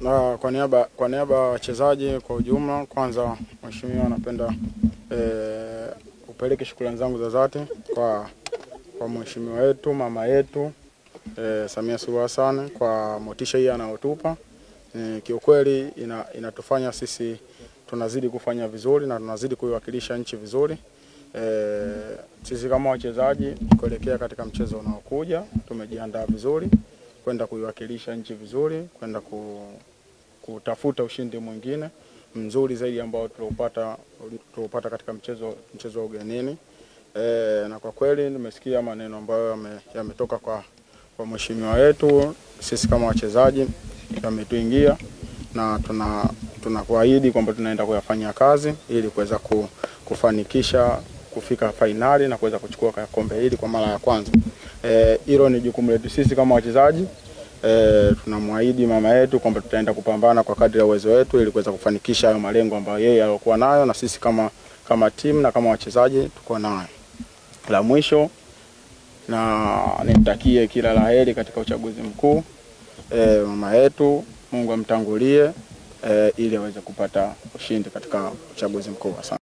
Na kwa niaba ya wachezaji kwa ujumla, kwanza mheshimiwa, napenda upeleke shukrani zangu za dhati kwa mheshimiwa wetu, mama yetu Samia Suluhu Hassan kwa motisha hii anayotupa. Kiukweli inatufanya sisi tunazidi kufanya vizuri na tunazidi kuiwakilisha nchi vizuri. Sisi kama wachezaji kuelekea katika mchezo unaokuja tumejiandaa vizuri kwenda kuiwakilisha nchi vizuri, kwenda kutafuta ushindi mwingine mzuri zaidi ambao tuliopata katika mchezo wa ugenini. Na kwa kweli nimesikia maneno ambayo yametoka kwa mheshimiwa wetu. Sisi kama wachezaji yametuingia na tunakuahidi kwamba tunaenda kuyafanyia kazi ili kuweza kufanikisha kufika finali na kuweza kuchukua kombe hili kwa mara ya kwanza. Hilo ni jukumu letu sisi kama wachezaji. Tunamwahidi mama yetu kwamba tutaenda kupambana kwa kadri ya uwezo wetu ili kuweza kufanikisha hayo malengo ambayo yeye alikuwa nayo na sisi kama timu na kama wachezaji tuko nayo. La mwisho, na nimtakie kila laheri katika uchaguzi mkuu mama yetu, Mungu amtangulie ili aweze kupata ushindi katika uchaguzi mkuu. Asante.